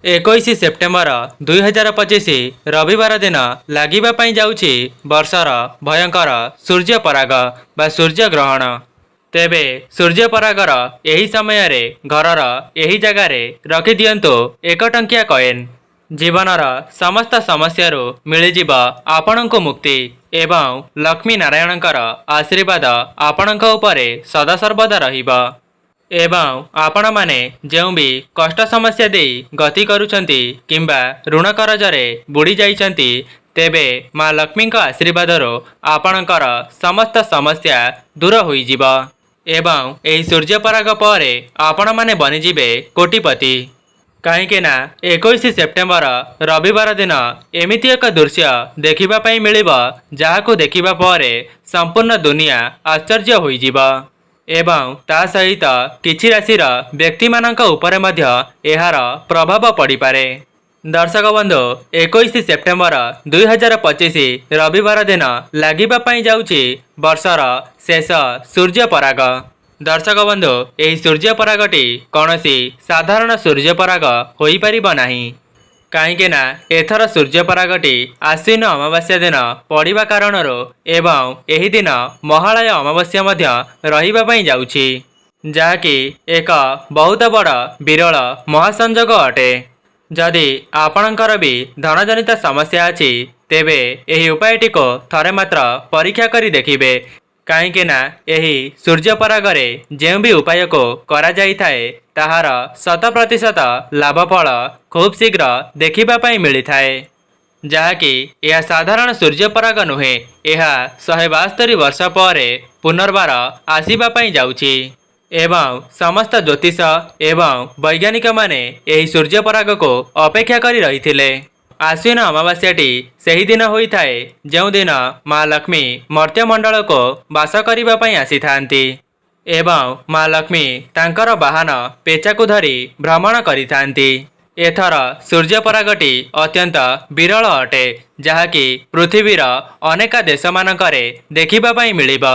21 September 2025 ରବିବାର ଦିନ ଲାଗିବା ପାଇଁ ଯାଉଛି ବର୍ଷର ଭୟଙ୍କର ସୂର୍ଯ୍ୟପରାଗ ବା ସୂର୍ଯ୍ୟଗ୍ରହଣ। ତେବେ ସୂର୍ଯ୍ୟପରାଗର ଏହି ସମୟରେ ଘରର ଏହି ଜାଗାରେ ରଖିଦିଅନ୍ତୁ 1 ଟଙ୍କିଆ କଏନ୍। ଜୀବନର ସମସ୍ତ ସମସ୍ୟାରୁ ମିଳିଯିବ ଆପଣଙ୍କୁ ମୁକ୍ତି ଏବଂ ଲକ୍ଷ୍ମୀ ନାରାୟଣଙ୍କର ଆଶୀର୍ବାଦ ଆପଣଙ୍କ ଉପରେ ସଦାସର୍ବଦା ରହିବ। ଏବଂ ଆପଣମାନେ ଯେଉଁ ବି କଷ୍ଟ ସମସ୍ୟା ଦେଇ ଗତି କରୁଛନ୍ତି କିମ୍ବା ଋଣ କରଜରେ ବୁଡ଼ି ଯାଇଛନ୍ତି, ତେବେ ମା ଲକ୍ଷ୍ମୀଙ୍କ ଆଶୀର୍ବାଦରୁ ଆପଣଙ୍କର ସମସ୍ତ ସମସ୍ୟା ଦୂର ହୋଇଯିବ ଏବଂ ଏହି ସୂର୍ଯ୍ୟପରାଗ ପରେ ଆପଣମାନେ ବନିଯିବେ କୋଟିପତି। କାହିଁକି ନା 21 ସେପ୍ଟେମ୍ବର ରବିବାର ଦିନ ଏମିତି ଏକ ଦୃଶ୍ୟ ଦେଖିବା ପାଇଁ ମିଳିବ ଯାହାକୁ ଦେଖିବା ପରେ ସମ୍ପୂର୍ଣ୍ଣ ଦୁନିଆ ଆଶ୍ଚର୍ଯ୍ୟ ହୋଇଯିବ ଏବଂ ତା ସହିତ କିଛି ରାଶିର ବ୍ୟକ୍ତିମାନଙ୍କ ଉପରେ ମଧ୍ୟ ଏହାର ପ୍ରଭାବ ପଡ଼ିପାରେ। ଦର୍ଶକ ବନ୍ଧୁ, 21 ସେପ୍ଟେମ୍ବର 2025 ରବିବାର ଦିନ ଲାଗିବା ପାଇଁ ଯାଉଛି ବର୍ଷର ଶେଷ ସୂର୍ଯ୍ୟପରାଗ। ଦର୍ଶକ ବନ୍ଧୁ, ଏହି ସୂର୍ଯ୍ୟପରାଗଟି କୌଣସି ସାଧାରଣ ସୂର୍ଯ୍ୟପରାଗ ହୋଇପାରିବ ନାହିଁ। କାହିଁକି ନା ଏଥର ସୂର୍ଯ୍ୟପରାଗଟି ଆଶ୍ୱିନ ଅମାବାସ୍ୟା ଦିନ ପଡ଼ିବା କାରଣରୁ ଏବଂ ଏହି ଦିନ ମହାଳୟ ଅମାବାସ୍ୟା ମଧ୍ୟ ରହିବା ପାଇଁ ଯାଉଛି, ଯାହାକି ଏକ ବହୁତ ବଡ଼ ବିରଳ ମହାସଂଯୋଗ ଅଟେ। ଯଦି ଆପଣଙ୍କର ବି ଧନଜନିତ ସମସ୍ୟା ଅଛି, ତେବେ ଏହି ଉପାୟଟିକୁ ଥରେ ମାତ୍ର ପରୀକ୍ଷା କରି ଦେଖିବେ। କାହିଁକି ନା ଏହି ସୂର୍ଯ୍ୟପରାଗରେ ଯେଉଁ ବି ଉପାୟକୁ କରାଯାଇଥାଏ ତାହାର 100% ଲାଭଫଳ ଖୁବ୍ ଶୀଘ୍ର ଦେଖିବା ପାଇଁ ମିଳିଥାଏ। ଯାହାକି ଏହା ସାଧାରଣ ସୂର୍ଯ୍ୟପରାଗ ନୁହେଁ, ଏହା 172 ବର୍ଷ ପରେ ପୁନର୍ବାର ଆସିବା ପାଇଁ ଯାଉଛି ଏବଂ ସମସ୍ତ ଜ୍ୟୋତିଷ ଏବଂ ବୈଜ୍ଞାନିକମାନେ ଏହି ସୂର୍ଯ୍ୟପରାଗକୁ ଅପେକ୍ଷା କରି ରହିଥିଲେ। ଆଶ୍ୱିନ ଅମାବାସ୍ୟାଟି ସେହିଦିନ ହୋଇଥାଏ ଯେଉଁଦିନ ମା ଲକ୍ଷ୍ମୀ ମର୍ତ୍ତ୍ୟମଣ୍ଡଳକୁ ବାସ କରିବା ପାଇଁ ଆସିଥାନ୍ତି ଏବଂ ମା ଲକ୍ଷ୍ମୀ ତାଙ୍କର ବାହନ ପେଚାକୁ ଧରି ଭ୍ରମଣ କରିଥାନ୍ତି। ଏଥର ସୂର୍ଯ୍ୟପରାଗଟି ଅତ୍ୟନ୍ତ ବିରଳ ଅଟେ, ଯାହାକି ପୃଥିବୀର ଅନେକ ଦେଶମାନଙ୍କରେ ଦେଖିବା ପାଇଁ ମିଳିବ।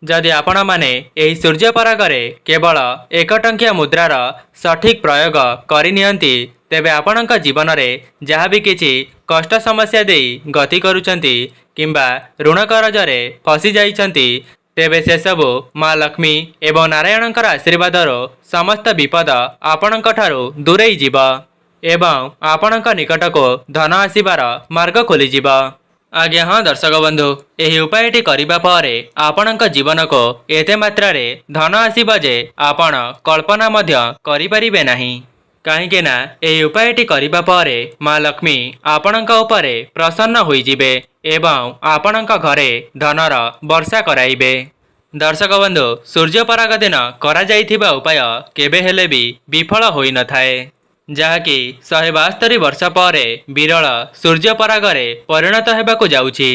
ଯଦି ଆପଣମାନେ ଏହି ସୂର୍ଯ୍ୟପରାଗରେ କେବଳ 1 ଟଙ୍କିଆ ମୁଦ୍ରାର ସଠିକ୍ ପ୍ରୟୋଗ କରିନିଅନ୍ତି, ତେବେ ଆପଣଙ୍କ ଜୀବନରେ ଯାହା ବି କିଛି କଷ୍ଟ ସମସ୍ୟା ଦେଇ ଗତି କରୁଛନ୍ତି କିମ୍ବା ଋଣ କରଜରେ ଫସି ଯାଇଛନ୍ତି, ତେବେ ସେସବୁ ମା ଲକ୍ଷ୍ମୀ ଏବଂ ନାରାୟଣଙ୍କର ଆଶୀର୍ବାଦରୁ ସମସ୍ତ ବିପଦ ଆପଣଙ୍କଠାରୁ ଦୂରେଇ ଯିବ ଏବଂ ଆପଣଙ୍କ ନିକଟକୁ ଧନ ଆସିବାର ମାର୍ଗ ଖୋଲିଯିବ। ଆଜ୍ଞା ହଁ ଦର୍ଶକ ବନ୍ଧୁ, ଏହି ଉପାୟଟି କରିବା ପରେ ଆପଣଙ୍କ ଜୀବନକୁ ଏତେ ମାତ୍ରାରେ ଧନ ଆସିବ ଯେ ଆପଣ କଳ୍ପନା ମଧ୍ୟ କରିପାରିବେ ନାହିଁ। କାହିଁକି ନା ଏହି ଉପାୟଟି କରିବା ପରେ ମା ଲକ୍ଷ୍ମୀ ଆପଣଙ୍କ ଉପରେ ପ୍ରସନ୍ନ ହୋଇଯିବେ ଏବଂ ଆପଣଙ୍କ ଘରେ ଧନର ବର୍ଷା କରାଇବେ। ଦର୍ଶକ ବନ୍ଧୁ, ସୂର୍ଯ୍ୟପରାଗ ଦିନ କରାଯାଇଥିବା ଉପାୟ କେବେ ହେଲେ ବି ବିଫଳ ହୋଇନଥାଏ, ଯାହାକି 172 ବର୍ଷ ପରେ ବିରଳ ସୂର୍ଯ୍ୟପରାଗରେ ପରିଣତ ହେବାକୁ ଯାଉଛି।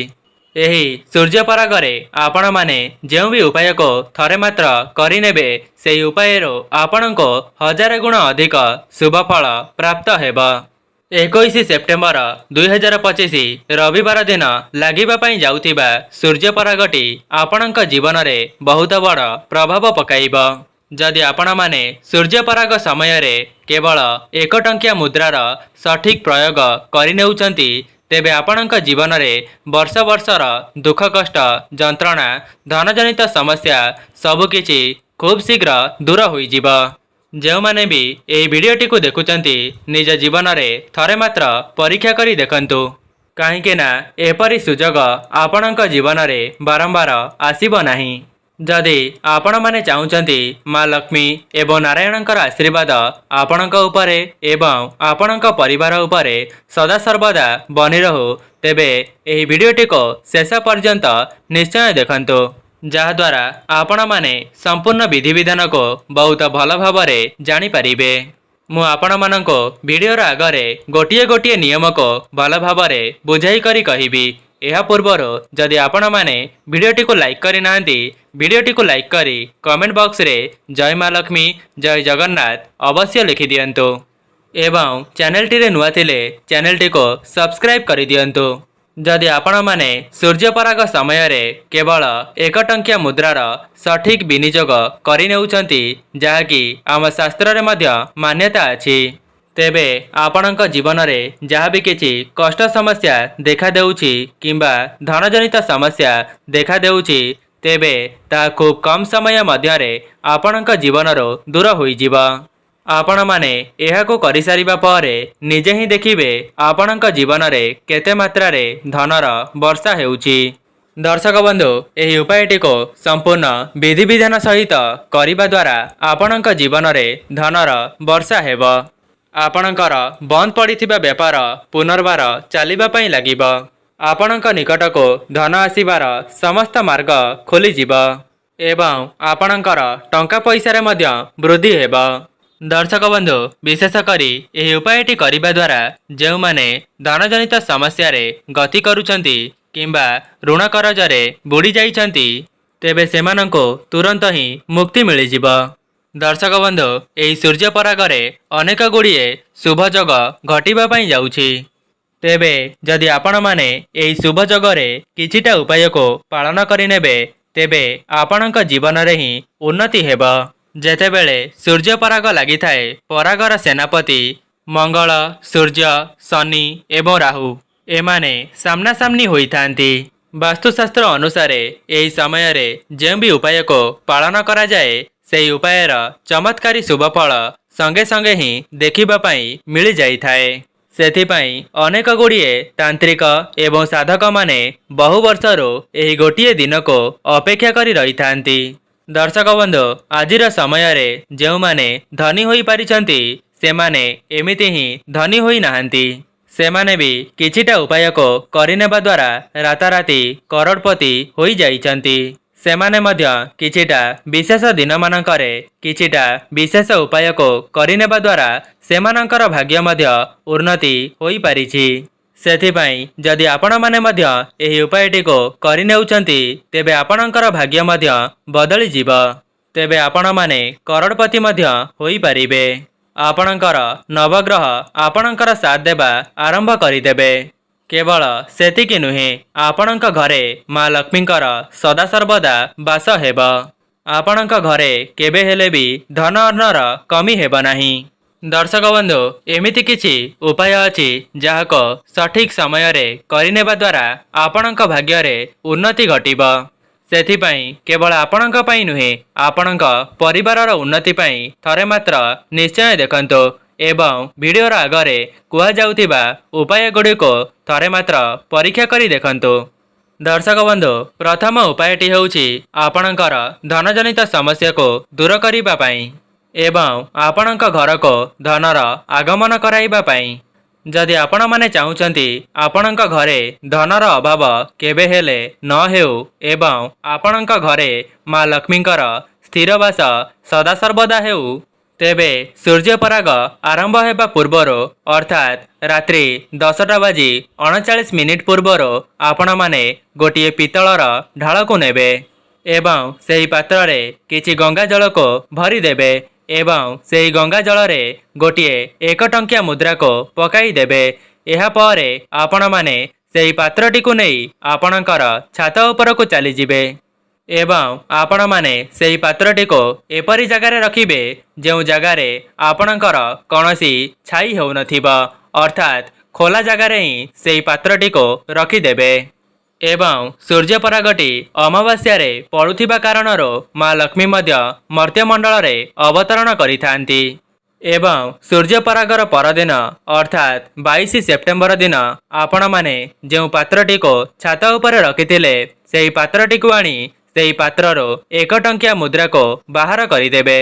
ଏହି ସୂର୍ଯ୍ୟପରାଗରେ ଆପଣମାନେ ଯେଉଁ ବି ଉପାୟକୁ ଥରେ ମାତ୍ର କରିନେବେ, ସେହି ଉପାୟରୁ ଆପଣଙ୍କୁ 1000 ଗୁଣ ଅଧିକ ଶୁଭଫଳ ପ୍ରାପ୍ତ ହେବ। 21 ସେପ୍ଟେମ୍ବର 2025 ରବିବାର ଦିନ ଲାଗିବା ପାଇଁ ଯାଉଥିବା ସୂର୍ଯ୍ୟପରାଗଟି ଆପଣଙ୍କ ଜୀବନରେ ବହୁତ ବଡ଼ ପ୍ରଭାବ ପକାଇବ। ଯଦି ଆପଣମାନେ ସୂର୍ଯ୍ୟପରାଗ ସମୟରେ କେବଳ 1 ଟଙ୍କିଆ ମୁଦ୍ରାର ସଠିକ୍ ପ୍ରୟୋଗ କରିନେଉଛନ୍ତି, ତେବେ ଆପଣଙ୍କ ଜୀବନରେ ବର୍ଷ ବର୍ଷର ଦୁଃଖ କଷ୍ଟ ଯନ୍ତ୍ରଣା ଧନଜନିତ ସମସ୍ୟା ସବୁକିଛି ଖୁବ୍ ଶୀଘ୍ର ଦୂର ହୋଇଯିବ। ଯେଉଁମାନେ ବି ଏହି ଭିଡ଼ିଓଟିକୁ ଦେଖୁଛନ୍ତି, ନିଜ ଜୀବନରେ ଥରେ ମାତ୍ର ପରୀକ୍ଷା କରି ଦେଖନ୍ତୁ। କାହିଁକି ନା ଏପରି ସୁଯୋଗ ଆପଣଙ୍କ ଜୀବନରେ ବାରମ୍ବାର ଆସିବ ନାହିଁ। ଯଦି ଆପଣମାନେ ଚାହୁଁଛନ୍ତି ମା ଲକ୍ଷ୍ମୀ ଏବଂ ନାରାୟଣଙ୍କର ଆଶୀର୍ବାଦ ଆପଣଙ୍କ ଉପରେ ଏବଂ ଆପଣଙ୍କ ପରିବାର ଉପରେ ସଦାସର୍ବଦା ବନି ରହୁ, ତେବେ ଏହି ଭିଡ଼ିଓଟିକୁ ଶେଷ ପର୍ଯ୍ୟନ୍ତ ନିଶ୍ଚୟ ଦେଖନ୍ତୁ, ଯାହାଦ୍ୱାରା ଆପଣମାନେ ସମ୍ପୂର୍ଣ୍ଣ ବିଧିବିଧାନକୁ ବହୁତ ଭଲ ଭାବରେ ଜାଣିପାରିବେ। ମୁଁ ଆପଣମାନଙ୍କୁ ଭିଡ଼ିଓର ଆଗରେ ଗୋଟିଏ ଗୋଟିଏ ନିୟମକୁ ଭଲ ଭାବରେ ବୁଝାଇ କରି କହିବି। ଏହା ପୂର୍ବରୁ ଯଦି ଆପଣମାନେ ଭିଡ଼ିଓଟିକୁ ଲାଇକ୍ କରିନାହାନ୍ତି, ଭିଡ଼ିଓଟିକୁ ଲାଇକ୍ କରି କମେଣ୍ଟ ବକ୍ସରେ ଜୟ ମା ଲକ୍ଷ୍ମୀ, ଜୟ ଜଗନ୍ନାଥ ଅବଶ୍ୟ ଲେଖିଦିଅନ୍ତୁ ଏବଂ ଚ୍ୟାନେଲଟିରେ ନୂଆ ଥିଲେ ଚ୍ୟାନେଲଟିକୁ ସବସ୍କ୍ରାଇବ୍ କରିଦିଅନ୍ତୁ। ଯଦି ଆପଣମାନେ ସୂର୍ଯ୍ୟପରାଗ ସମୟରେ କେବଳ 1 ଟଙ୍କିଆ ମୁଦ୍ରାର ସଠିକ୍ ବିନିଯୋଗ କରିନେଉଛନ୍ତି, ଯାହାକି ଆମ ଶାସ୍ତ୍ରରେ ମଧ୍ୟ ମାନ୍ୟତା ଅଛି, ତେବେ ଆପଣଙ୍କ ଜୀବନରେ ଯାହା ବି କିଛି କଷ୍ଟ ସମସ୍ୟା ଦେଖାଦେଉଛି କିମ୍ବା ଧନଜନିତ ସମସ୍ୟା ଦେଖାଦେଉଛି, ତେବେ ତାହା ଖୁବ୍ କମ୍ ସମୟ ମଧ୍ୟରେ ଆପଣଙ୍କ ଜୀବନରୁ ଦୂର ହୋଇଯିବ। ଆପଣମାନେ ଏହାକୁ କରିସାରିବା ପରେ ନିଜେ ହିଁ ଦେଖିବେ ଆପଣଙ୍କ ଜୀବନରେ କେତେ ମାତ୍ରାରେ ଧନର ବର୍ଷା ହେଉଛି। ଦର୍ଶକ ବନ୍ଧୁ, ଏହି ଉପାୟଟିକୁ ସମ୍ପୂର୍ଣ୍ଣ ବିଧିବିଧାନ ସହିତ କରିବା ଦ୍ୱାରା ଆପଣଙ୍କ ଜୀବନରେ ଧନର ବର୍ଷା ହେବ। ଆପଣଙ୍କର ବନ୍ଦ ପଡ଼ିଥିବା ବେପାର ପୁନର୍ବାର ଚାଲିବା ପାଇଁ ଲାଗିବ। ଆପଣଙ୍କ ନିକଟକୁ ଧନ ଆସିବାର ସମସ୍ତ ମାର୍ଗ ଖୋଲିଯିବ ଏବଂ ଆପଣଙ୍କର ଟଙ୍କା ପଇସାରେ ମଧ୍ୟ ବୃଦ୍ଧି ହେବ। ଦର୍ଶକ ବନ୍ଧୁ, ବିଶେଷ କରି ଏହି ଉପାୟଟି କରିବା ଦ୍ୱାରା ଯେଉଁମାନେ ଧନଜନିତ ସମସ୍ୟାରେ ଗତି କରୁଛନ୍ତି କିମ୍ବା ଋଣ କରଜରେ ବୁଡ଼ି ଯାଇଛନ୍ତି, ତେବେ ସେମାନଙ୍କୁ ତୁରନ୍ତ ହିଁ ମୁକ୍ତି ମିଳିଯିବ। ଦର୍ଶକ ବନ୍ଧୁ, ଏହି ସୂର୍ଯ୍ୟପରାଗରେ ଅନେକ ଗୁଡ଼ିଏ ଶୁଭଯୋଗ ଘଟିବା ପାଇଁ ଯାଉଛି। ତେବେ ଯଦି ଆପଣମାନେ ଏହି ଶୁଭଯୋଗରେ କିଛିଟା ଉପାୟକୁ ପାଳନ କରିନେବେ, ତେବେ ଆପଣଙ୍କ ଜୀବନରେ ହିଁ ଉନ୍ନତି ହେବ। ଯେତେବେଳେ ସୂର୍ଯ୍ୟପରାଗ ଲାଗିଥାଏ, ପରାଗର ସେନାପତି ମଙ୍ଗଳ, ସୂର୍ଯ୍ୟ, ଶନି ଏବଂ ରାହୁ ଏମାନେ ସାମ୍ନାସାମ୍ନି ହୋଇଥାନ୍ତି। ବାସ୍ତୁଶାସ୍ତ୍ର ଅନୁସାରେ ଏହି ସମୟରେ ଯେଉଁ ବି ଉପାୟକୁ ପାଳନ କରାଯାଏ, ସେହି ଉପାୟର ଚମତ୍କାରୀ ଶୁଭଫଳ ସଙ୍ଗେ ସଙ୍ଗେ ହିଁ ଦେଖିବା ପାଇଁ ମିଳିଯାଇଥାଏ। ସେଥିପାଇଁ ଅନେକ ଗୁଡ଼ିଏ ତାନ୍ତ୍ରିକ ଏବଂ ସାଧକମାନେ ବହୁ ବର୍ଷରୁ ଏହି ଗୋଟିଏ ଦିନକୁ ଅପେକ୍ଷା କରି ରହିଥାନ୍ତି। ଦର୍ଶକ ବନ୍ଧୁ, ଆଜିର ସମୟରେ ଯେଉଁମାନେ ଧନୀ ହୋଇପାରିଛନ୍ତି, ସେମାନେ ଏମିତି ହିଁ ଧନୀ ହୋଇନାହାନ୍ତି। ସେମାନେ ବି କିଛିଟା ଉପାୟକୁ କରିନେବା ଦ୍ୱାରା ରାତାରାତି କରୋଡ଼ପତି ହୋଇଯାଇଛନ୍ତି। ସେମାନେ ମଧ୍ୟ କିଛିଟା ବିଶେଷ ଦିନମାନଙ୍କରେ କିଛିଟା ବିଶେଷ ଉପାୟକୁ କରିନେବା ଦ୍ୱାରା ସେମାନଙ୍କର ଭାଗ୍ୟ ମଧ୍ୟ ଉନ୍ନତି ହୋଇପାରିଛି। ସେଥିପାଇଁ ଯଦି ଆପଣମାନେ ମଧ୍ୟ ଏହି ଉପାୟଟିକୁ କରିନେଉଛନ୍ତି, ତେବେ ଆପଣଙ୍କର ଭାଗ୍ୟ ମଧ୍ୟ ବଦଳିଯିବ। ତେବେ ଆପଣମାନେ କରୋଡ଼ପତି ମଧ୍ୟ ହୋଇପାରିବେ। ଆପଣଙ୍କର ନବଗ୍ରହ ଆପଣଙ୍କର ସାଥ ଦେବା ଆରମ୍ଭ କରିଦେବେ। କେବଳ ସେତିକି ନୁହେଁ, ଆପଣଙ୍କ ଘରେ ମା ଲକ୍ଷ୍ମୀଙ୍କର ସଦାସର୍ବଦା ବାସ ହେବ। ଆପଣଙ୍କ ଘରେ କେବେ ହେଲେ ବି ଧନ ଅନ୍ନର କମି ହେବ ନାହିଁ। ଦର୍ଶକ ବନ୍ଧୁ, ଏମିତି କିଛି ଉପାୟ ଅଛି ଯାହାକୁ ସଠିକ୍ ସମୟରେ କରିନେବା ଦ୍ୱାରା ଆପଣଙ୍କ ଭାଗ୍ୟରେ ଉନ୍ନତି ଘଟିବ। ସେଥିପାଇଁ କେବଳ ଆପଣଙ୍କ ପାଇଁ ନୁହେଁ, ଆପଣଙ୍କ ପରିବାରର ଉନ୍ନତି ପାଇଁ ଥରେ ମାତ୍ର ନିଶ୍ଚୟ ଦେଖନ୍ତୁ ଏବଂ ଭିଡ଼ିଓର ଆଗରେ କୁହାଯାଉଥିବା ଉପାୟ ଗୁଡ଼ିକୁ ଥରେ ମାତ୍ର ପରୀକ୍ଷା କରି ଦେଖନ୍ତୁ। ଦର୍ଶକ ବନ୍ଧୁ, ପ୍ରଥମ ଉପାୟଟି ହେଉଛି ଆପଣଙ୍କର ଧନଜନିତ ସମସ୍ୟାକୁ ଦୂର କରିବା ପାଇଁ ଏବଂ ଆପଣଙ୍କ ଘରକୁ ଧନର ଆଗମନ କରାଇବା ପାଇଁ। ଯଦି ଆପଣମାନେ ଚାହୁଁଛନ୍ତି ଆପଣଙ୍କ ଘରେ ଧନର ଅଭାବ କେବେ ହେଲେ ନ ହେଉ ଏବଂ ଆପଣଙ୍କ ଘରେ ମା ଲକ୍ଷ୍ମୀଙ୍କର ସ୍ଥିର ବାସ ସଦାସର୍ବଦା ହେଉ, ତେବେ ସୂର୍ଯ୍ୟପରାଗ ଆରମ୍ଭ ହେବା ପୂର୍ବରୁ ଅର୍ଥାତ୍ ରାତ୍ରି 10:39 ପୂର୍ବରୁ ଆପଣମାନେ ଗୋଟିଏ ପିତ୍ତଳର ଢାଳକୁ ନେବେ ଏବଂ ସେହି ପାତ୍ରରେ କିଛି ଗଙ୍ଗା ଜଳକୁ ଭରିଦେବେ ଏବଂ ସେହି ଗଙ୍ଗା ଜଳରେ ଗୋଟିଏ 1 ଟଙ୍କିଆ ମୁଦ୍ରାକୁ ପକାଇଦେବେ। ଏହାପରେ ଆପଣମାନେ ସେହି ପାତ୍ରଟିକୁ ନେଇ ଆପଣଙ୍କର ଛାତ ଉପରକୁ ଚାଲିଯିବେ ଏବଂ ଆପଣମାନେ ସେହି ପାତ୍ରଟିକୁ ଏପରି ଜାଗାରେ ରଖିବେ ଯେଉଁ ଜାଗାରେ ଆପଣଙ୍କର କୌଣସି ଛାଇ ହେଉନଥିବ, ଅର୍ଥାତ୍ ଖୋଲା ଜାଗାରେ ହିଁ ସେହି ପାତ୍ରଟିକୁ ରଖିଦେବେ। ଏବଂ ସୂର୍ଯ୍ୟପରାଗଟି ଅମାବାସ୍ୟାରେ ପଡ଼ୁଥିବା କାରଣରୁ ମା ଲକ୍ଷ୍ମୀ ମଧ୍ୟ ମର୍ତ୍ତ୍ୟମଣ୍ଡଳରେ ଅବତରଣ କରିଥାନ୍ତି ଏବଂ ସୂର୍ଯ୍ୟପରାଗର ପରଦିନ ଅର୍ଥାତ୍ 22 ସେପ୍ଟେମ୍ବର ଦିନ ଆପଣମାନେ ଯେଉଁ ପାତ୍ରଟିକୁ ଛାତ ଉପରେ ରଖିଥିଲେ, ସେହି ପାତ୍ରଟିକୁ ଆଣି ସେହି ପାତ୍ରରୁ 1 ଟଙ୍କିଆ ମୁଦ୍ରାକୁ ବାହାର କରିଦେବେ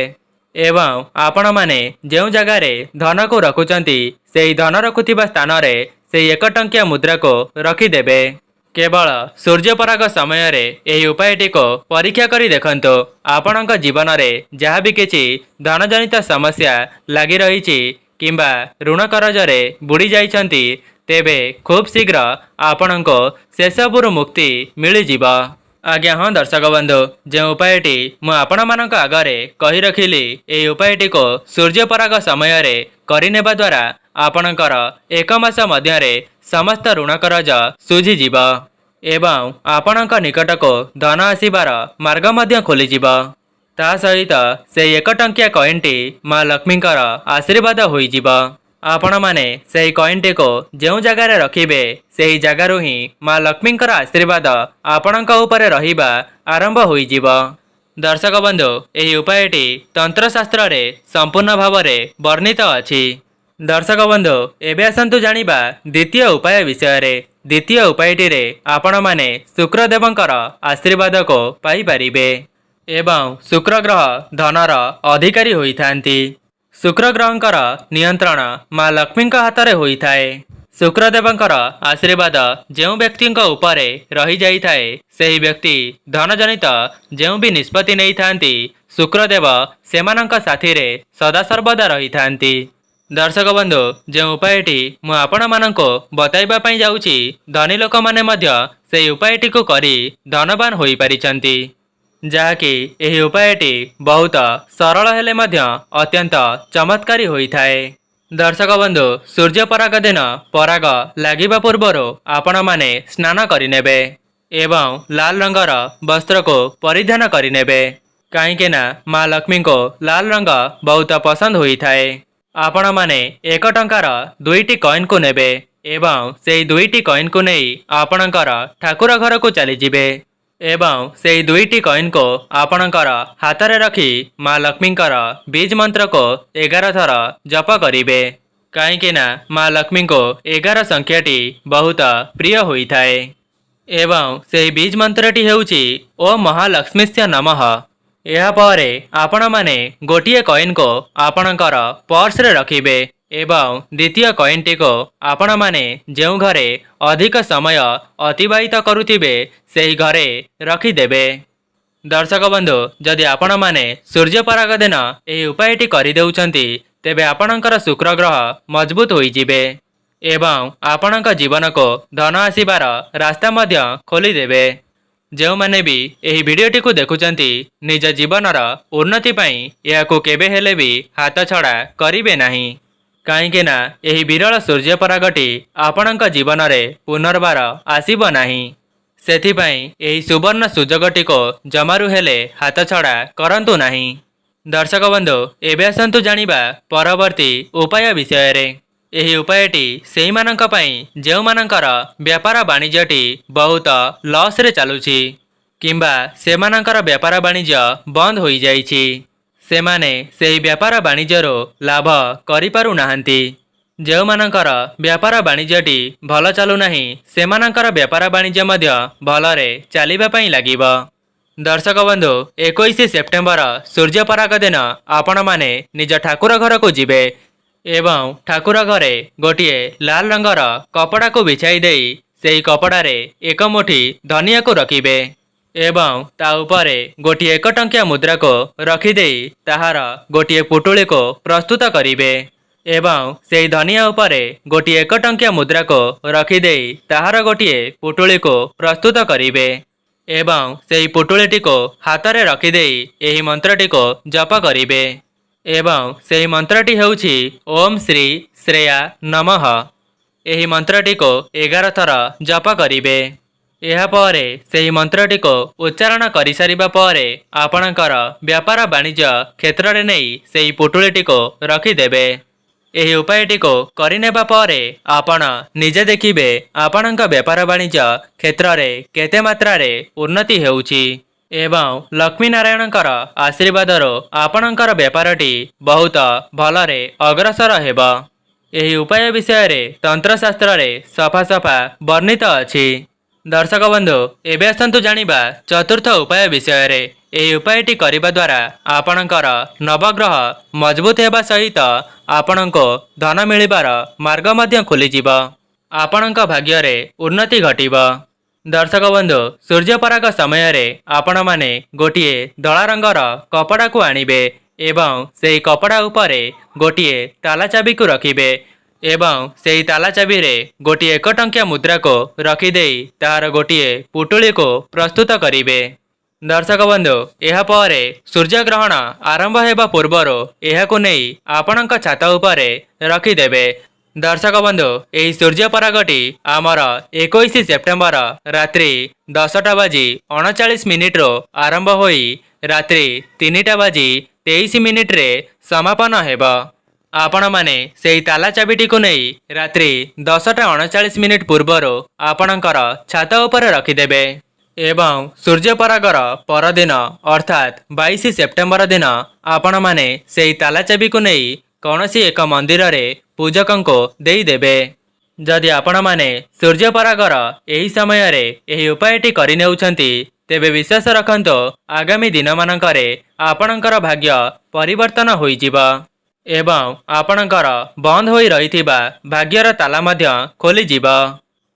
ଏବଂ ଆପଣମାନେ ଯେଉଁ ଜାଗାରେ ଧନକୁ ରଖୁଛନ୍ତି, ସେହି ଧନ ରଖୁଥିବା ସ୍ଥାନରେ ସେହି 1 ଟଙ୍କିଆ ମୁଦ୍ରାକୁ ରଖିଦେବେ। କେବଳ ସୂର୍ଯ୍ୟପରାଗ ସମୟରେ ଏହି ଉପାୟଟିକୁ ପରୀକ୍ଷା କରି ଦେଖନ୍ତୁ। ଆପଣଙ୍କ ଜୀବନରେ ଯାହା ବି କିଛି ଧନଜନିତ ସମସ୍ୟା ଲାଗି ରହିଛି କିମ୍ବା ଋଣ କରଜରେ ବୁଡ଼ି ଯାଇଛନ୍ତି, ତେବେ ଖୁବ୍ ଶୀଘ୍ର ଆପଣଙ୍କୁ ସେସବୁରୁ ମୁକ୍ତି ମିଳିଯିବ। ଆଜ୍ଞା ହଁ ଦର୍ଶକ ବନ୍ଧୁ, ଯେଉଁ ଉପାୟଟି ମୁଁ ଆପଣମାନଙ୍କ ଆଗରେ କହି ରଖିଲି, ଏହି ଉପାୟଟିକୁ ସୂର୍ଯ୍ୟପରାଗ ସମୟରେ କରିନେବା ଦ୍ୱାରା ଆପଣଙ୍କର 1 ମାସ ମଧ୍ୟରେ ସମସ୍ତ ଋଣ କରଜ ଶୁଝିଯିବ ଏବଂ ଆପଣଙ୍କ ନିକଟକୁ ଧନ ଆସିବାର ମାର୍ଗ ମଧ୍ୟ ଖୋଲିଯିବ। ତା ସହିତ ସେହି 1 ଟଙ୍କିଆ କଏନ୍ଟି ମା ଲକ୍ଷ୍ମୀଙ୍କର ଆଶୀର୍ବାଦ ହୋଇଯିବ। ଆପଣମାନେ ସେହି କଏନ୍ଟିକୁ ଯେଉଁ ଜାଗାରେ ରଖିବେ ସେହି ଜାଗାରୁ ହିଁ ମା ଲକ୍ଷ୍ମୀଙ୍କର ଆଶୀର୍ବାଦ ଆପଣଙ୍କ ଉପରେ ରହିବା ଆରମ୍ଭ ହୋଇଯିବ। ଦର୍ଶକ ବନ୍ଧୁ, ଏହି ଉପାୟଟି ତନ୍ତ୍ରଶାସ୍ତ୍ରରେ ସମ୍ପୂର୍ଣ୍ଣ ଭାବରେ ବର୍ଣ୍ଣିତ ଅଛି। ଦର୍ଶକ ବନ୍ଧୁ, ଏବେ ଆସନ୍ତୁ ଜାଣିବା ଦ୍ୱିତୀୟ ଉପାୟ ବିଷୟରେ। ଦ୍ୱିତୀୟ ଉପାୟଟିରେ ଆପଣମାନେ ଶୁକ୍ରଦେବଙ୍କର ଆଶୀର୍ବାଦକୁ ପାଇପାରିବେ ଏବଂ ଶୁକ୍ର ଗ୍ରହ ଧନର ଅଧିକାରୀ ହୋଇଥାନ୍ତି। ଶୁକ୍ର ଗ୍ରହଙ୍କର ନିୟନ୍ତ୍ରଣ ମା ଲକ୍ଷ୍ମୀଙ୍କ ହାତରେ ହୋଇଥାଏ। ଶୁକ୍ରଦେବଙ୍କର ଆଶୀର୍ବାଦ ଯେଉଁ ବ୍ୟକ୍ତିଙ୍କ ଉପରେ ରହିଯାଇଥାଏ ସେହି ବ୍ୟକ୍ତି ଧନଜନିତ ଯେଉଁ ବି ନିଷ୍ପତ୍ତି ନେଇଥାନ୍ତି ଶୁକ୍ରଦେବ ସେମାନଙ୍କ ସାଥିରେ ସଦାସର୍ବଦା ରହିଥାନ୍ତି। ଦର୍ଶକ ବନ୍ଧୁ, ଯେଉଁ ଉପାୟଟି ମୁଁ ଆପଣମାନଙ୍କୁ ବତାଇବା ପାଇଁ ଯାଉଛି ଧନୀ ଲୋକମାନେ ମଧ୍ୟ ସେହି ଉପାୟଟିକୁ କରି ଧନବାନ ହୋଇପାରିଛନ୍ତି। ଯାହାକି ଏହି ଉପାୟଟି ବହୁତ ସରଳ ହେଲେ ମଧ୍ୟ ଅତ୍ୟନ୍ତ ଚମତ୍କାରୀ ହୋଇଥାଏ। ଦର୍ଶକ ବନ୍ଧୁ, ସୂର୍ଯ୍ୟ ପରାଗ ଦିନ ପରାଗ ଲାଗିବା ପୂର୍ବରୁ ଆପଣମାନେ ସ୍ନାନ କରିନେବେ ଏବଂ ଲାଲ ରଙ୍ଗର ବସ୍ତ୍ରକୁ ପରିଧାନ କରିନେବେ। କାହିଁକି ନା ମା ଲକ୍ଷ୍ମୀଙ୍କୁ ଲାଲ ରଙ୍ଗ ବହୁତ ପସନ୍ଦ ହୋଇଥାଏ। ଆପଣମାନେ 1 ଟଙ୍କାର 2ଟି କଏନ୍କୁ ନେବେ ଏବଂ ସେହି 2ଟି କଏନ୍କୁ ନେଇ ଆପଣଙ୍କର ଠାକୁର ଘରକୁ ଚାଲିଯିବେ ଏବଂ ସେହି 2ଟି କଏନ୍କୁ ଆପଣଙ୍କର ହାତରେ ରଖି ମା ଲକ୍ଷ୍ମୀଙ୍କର ବୀଜ ମନ୍ତ୍ରକୁ 11 ଥର ଜପ କରିବେ। କାହିଁକି ନା ମା ଲକ୍ଷ୍ମୀଙ୍କୁ 11 ସଂଖ୍ୟାଟି ବହୁତ ପ୍ରିୟ ହୋଇଥାଏ ଏବଂ ସେହି ବୀଜ ମନ୍ତ୍ରଟି ହେଉଛି ଓମ୍ ମହାଲକ୍ଷ୍ମୀସ୍ୟ ନମଃ। ଏହାପରେ ଆପଣମାନେ ଗୋଟିଏ କଏନ୍କୁ ଆପଣଙ୍କର ପର୍ସରେ ରଖିବେ ଏବଂ ଦ୍ୱିତୀୟ କଏନ୍ଟିକୁ ଆପଣମାନେ ଯେଉଁ ଘରେ ଅଧିକ ସମୟ ଅତିବାହିତ କରୁଥିବେ ସେହି ଘରେ ରଖିଦେବେ। ଦର୍ଶକ ବନ୍ଧୁ, ଯଦି ଆପଣମାନେ ସୂର୍ଯ୍ୟପରାଗ ଦିନ ଏହି ଉପାୟଟି କରିଦେଉଛନ୍ତି ତେବେ ଆପଣଙ୍କର ଶୁକ୍ର ଗ୍ରହ ମଜବୁତ ହୋଇଯିବେ ଏବଂ ଆପଣଙ୍କ ଜୀବନକୁ ଧନ ଆସିବାର ରାସ୍ତା ମଧ୍ୟ ଖୋଲିଦେବେ। ଯେଉଁମାନେ ବି ଏହି ଭିଡ଼ିଓଟିକୁ ଦେଖୁଛନ୍ତି ନିଜ ଜୀବନର ଉନ୍ନତି ପାଇଁ ଏହାକୁ କେବେ ହେଲେ ବି ହାତଛଡ଼ା କରିବେ ନାହିଁ। କାହିଁକି ନା ଏହି ବିରଳ ସୂର୍ଯ୍ୟପରାଗଟି ଆପଣଙ୍କ ଜୀବନରେ ପୁନର୍ବାର ଆସିବ ନାହିଁ। ସେଥିପାଇଁ ଏହି ସୁବର୍ଣ୍ଣ ସୁଯୋଗଟିକୁ ଜମାରୁ ହେଲେ ହାତଛଡ଼ା କରନ୍ତୁ ନାହିଁ। ଦର୍ଶକ ବନ୍ଧୁ, ଏବେ ଆସନ୍ତୁ ଜାଣିବା ପରବର୍ତ୍ତୀ ଉପାୟ ବିଷୟରେ। ଏହି ଉପାୟଟି ସେହିମାନଙ୍କ ପାଇଁ ଯେଉଁମାନଙ୍କର ବ୍ୟାପାର ବାଣିଜ୍ୟଟି ବହୁତ ଲସ୍ରେ ଚାଲୁଛି କିମ୍ବା ସେମାନଙ୍କର ବ୍ୟାପାର ବାଣିଜ୍ୟ ବନ୍ଦ ହୋଇଯାଇଛି। ସେମାନେ ସେହି ବ୍ୟାପାର ବାଣିଜ୍ୟରୁ ଲାଭ କରିପାରୁନାହାନ୍ତି। ଯେଉଁମାନଙ୍କର ବ୍ୟାପାର ବାଣିଜ୍ୟଟି ଭଲ ଚାଲୁନାହିଁ ସେମାନଙ୍କର ବ୍ୟାପାର ବାଣିଜ୍ୟ ମଧ୍ୟ ଭଲରେ ଚାଲିବା ପାଇଁ ଲାଗିବ। ଦର୍ଶକ ବନ୍ଧୁ, 21 ସେପ୍ଟେମ୍ବର ସୂର୍ଯ୍ୟପରାଗ ଦିନ ଆପଣମାନେ ନିଜ ଠାକୁର ଘରକୁ ଯିବେ ଏବଂ ଠାକୁର ଘରେ ଗୋଟିଏ ଲାଲ ରଙ୍ଗର କପଡ଼ାକୁ ବିଛାଇ ଦେଇ ସେହି କପଡ଼ାରେ 1 ମୁଠି ଧନିଆକୁ ରଖିବେ ଏବଂ ତା ଉପରେ ଗୋଟିଏ 1 ଟଙ୍କିଆ ମୁଦ୍ରାକୁ ରଖିଦେଇ ତାହାର ଗୋଟିଏ ପୁଟୁଳିକୁ ପ୍ରସ୍ତୁତ କରିବେ ଏବଂ ସେହି ଧନିଆ ଉପରେ ଗୋଟିଏ 1 ଟଙ୍କିଆ ମୁଦ୍ରାକୁ ରଖିଦେଇ ତାହାର ଗୋଟିଏ ପୁଟୁଳିକୁ ପ୍ରସ୍ତୁତ କରିବେ ଏବଂ ସେହି ପୁଟୁଳିଟିକୁ ହାତରେ ରଖିଦେଇ ଏହି ମନ୍ତ୍ରଟିକୁ ଜପ କରିବେ ଏବଂ ସେହି ମନ୍ତ୍ରଟି ହେଉଛି ଓମ୍ ଶ୍ରୀ ଶ୍ରେୟା ନମଃ। ଏହି ମନ୍ତ୍ରଟିକୁ 11 ଥର ଜପ କରିବେ। ଏହାପରେ ସେହି ମନ୍ତ୍ରଟିକୁ ଉଚ୍ଚାରଣ କରିସାରିବା ପରେ ଆପଣଙ୍କର ବ୍ୟାପାର ବାଣିଜ୍ୟ କ୍ଷେତ୍ରରେ ନେଇ ସେହି ପୁଟୁଳିଟିକୁ ରଖିଦେବେ। ଏହି ଉପାୟଟିକୁ କରିନେବା ପରେ ଆପଣ ନିଜେ ଦେଖିବେ ଆପଣଙ୍କ ବ୍ୟାପାର ବାଣିଜ୍ୟ କ୍ଷେତ୍ରରେ କେତେ ମାତ୍ରାରେ ଉନ୍ନତି ହେଉଛି ଏବଂ ଲକ୍ଷ୍ମୀ ନାରାୟଣଙ୍କର ଆଶୀର୍ବାଦରୁ ଆପଣଙ୍କର ବେପାରଟି ବହୁତ ଭଲରେ ଅଗ୍ରସର ହେବ। ଏହି ଉପାୟ ବିଷୟରେ ତନ୍ତ୍ରଶାସ୍ତ୍ରରେ ସଫା ସଫା ବର୍ଣ୍ଣିତ ଅଛି। ଦର୍ଶକ ବନ୍ଧୁ, ଏବେ ଆସନ୍ତୁ ଜାଣିବା ଚତୁର୍ଥ ଉପାୟ ବିଷୟରେ। ଏହି ଉପାୟଟି କରିବା ଦ୍ୱାରା ଆପଣଙ୍କର ନବଗ୍ରହ ମଜବୁତ ହେବା ସହିତ ଆପଣଙ୍କୁ ଧନ ମିଳିବାର ମାର୍ଗ ମଧ୍ୟ ଖୋଲିଯିବ। ଆପଣଙ୍କ ଭାଗ୍ୟରେ ଉନ୍ନତି ଘଟିବ। ଦର୍ଶକ ବନ୍ଧୁ, ସୂର୍ଯ୍ୟପରାଗ ସମୟରେ ଆପଣମାନେ ଗୋଟିଏ ଧଳା ରଙ୍ଗର କପଡ଼ାକୁ ଆଣିବେ ଏବଂ ସେହି କପଡ଼ା ଉପରେ ଗୋଟିଏ ତାଲା ଚାବିକୁ ରଖିବେ ଏବଂ ସେହି ତାଲା ଚାବିରେ ଗୋଟିଏ 1 ଟଙ୍କିଆ ମୁଦ୍ରାକୁ ରଖିଦେଇ ତାହାର ଗୋଟିଏ ପୁଟୁଳିକୁ ପ୍ରସ୍ତୁତ କରିବେ। ଦର୍ଶକ ବନ୍ଧୁ, ଏହାପରେ ସୂର୍ଯ୍ୟଗ୍ରହଣ ଆରମ୍ଭ ହେବା ପୂର୍ବରୁ ଏହାକୁ ନେଇ ଆପଣଙ୍କ ଛାତ ଉପରେ ରଖିଦେବେ। ଦର୍ଶକ ବନ୍ଧୁ, ଏହି ସୂର୍ଯ୍ୟପରାଗଟି ଆମର 21 ସେପ୍ଟେମ୍ବର ରାତ୍ରି 10:39 ଆରମ୍ଭ ହୋଇ ରାତ୍ରି 3:23 ସମାପନ ହେବ। ଆପଣମାନେ ସେହି ତାଲା ଚାବିଟିକୁ ନେଇ ରାତ୍ରି 10:39 ପୂର୍ବରୁ ଆପଣଙ୍କର ଛାତ ଉପରେ ରଖିଦେବେ ଏବଂ ସୂର୍ଯ୍ୟପରାଗର ପରଦିନ ଅର୍ଥାତ୍ 22 ସେପ୍ଟେମ୍ବର ଦିନ ଆପଣମାନେ ସେହି ତାଲା ଚାବିକୁ ନେଇ କୌଣସି ଏକ ମନ୍ଦିରରେ ପୂଜକଙ୍କୁ ଦେଇଦେବେ। ଯଦି ଆପଣମାନେ ସୂର୍ଯ୍ୟପରାଗର ଏହି ସମୟରେ ଏହି ଉପାୟଟି କରିନେଉଛନ୍ତି ତେବେ ବିଶ୍ୱାସ ରଖନ୍ତୁ ଆଗାମୀ ଦିନମାନଙ୍କରେ ଆପଣଙ୍କର ଭାଗ୍ୟ ପରିବର୍ତ୍ତନ ହୋଇଯିବ ଏବଂ ଆପଣଙ୍କର ବନ୍ଦ ହୋଇ ରହିଥିବା ଭାଗ୍ୟର ତାଲା ମଧ୍ୟ ଖୋଲିଯିବ।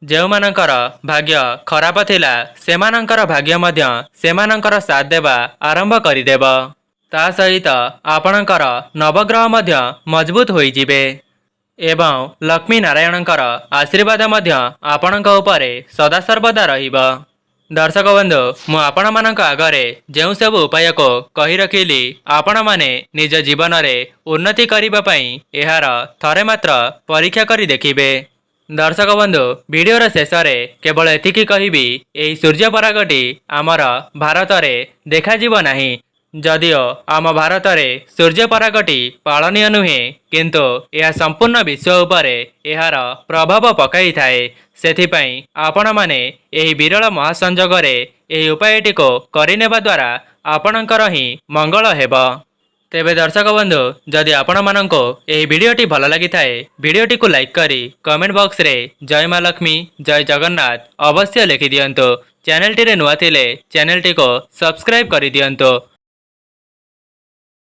ଯେଉଁମାନଙ୍କର ଭାଗ୍ୟ ଖରାପ ଥିଲା ସେମାନଙ୍କର ଭାଗ୍ୟ ମଧ୍ୟ ସେମାନଙ୍କର ସାଥ ଦେବା ଆରମ୍ଭ କରିଦେବ। ତା ସହିତ ଆପଣଙ୍କର ନବଗ୍ରହ ମଧ୍ୟ ମଜବୁତ ହୋଇଯିବେ ଏବଂ ଲକ୍ଷ୍ମୀ ନାରାୟଣଙ୍କର ଆଶୀର୍ବାଦ ମଧ୍ୟ ଆପଣଙ୍କ ଉପରେ ସଦାସର୍ବଦା ରହିବ। ଦର୍ଶକ ବନ୍ଧୁ, ମୁଁ ଆପଣମାନଙ୍କ ଆଗରେ ଯେଉଁ ସବୁ ଉପାୟକୁ କହି ରଖିଲି ଆପଣମାନେ ନିଜ ଜୀବନରେ ଉନ୍ନତି କରିବା ପାଇଁ ଏହାର ଥରେ ମାତ୍ର ପରୀକ୍ଷା କରି ଦେଖିବେ। ଦର୍ଶକ ବନ୍ଧୁ, ଭିଡ଼ିଓର ଶେଷରେ କେବଳ ଏତିକି କହିବି, ଏହି ସୂର୍ଯ୍ୟପରାଗଟି ଆମର ଭାରତରେ ଦେଖାଯିବ ନାହିଁ। ଯଦିଓ ଆମ ଭାରତରେ ସୂର୍ଯ୍ୟପରାଗଟି ପାଳନୀୟ ନୁହେଁ କିନ୍ତୁ ଏହା ସମ୍ପୂର୍ଣ୍ଣ ବିଶ୍ୱ ଉପରେ ଏହାର ପ୍ରଭାବ ପକାଇଥାଏ। ସେଥିପାଇଁ ଆପଣମାନେ ଏହି ବିରଳ ମହାସଂଯୋଗରେ ଏହି ଉପାୟଟିକୁ କରିନେବା ଦ୍ୱାରା ଆପଣଙ୍କର ହିଁ ମଙ୍ଗଳ ହେବ। ତେବେ ଦର୍ଶକ ବନ୍ଧୁ, ଯଦି ଆପଣମାନଙ୍କୁ ଏହି ଭିଡ଼ିଓଟି ଭଲ ଲାଗିଥାଏ ଭିଡ଼ିଓଟିକୁ ଲାଇକ୍ କରି କମେଣ୍ଟ ବକ୍ସରେ ଜୟ ମା ଲକ୍ଷ୍ମୀ, ଜୟ ଜଗନ୍ନାଥ ଅବଶ୍ୟ ଲେଖିଦିଅନ୍ତୁ। ଚ୍ୟାନେଲଟିରେ ନୂଆ ଥିଲେ ଚ୍ୟାନେଲଟିକୁ ସବସ୍କ୍ରାଇବ୍ କରିଦିଅନ୍ତୁ।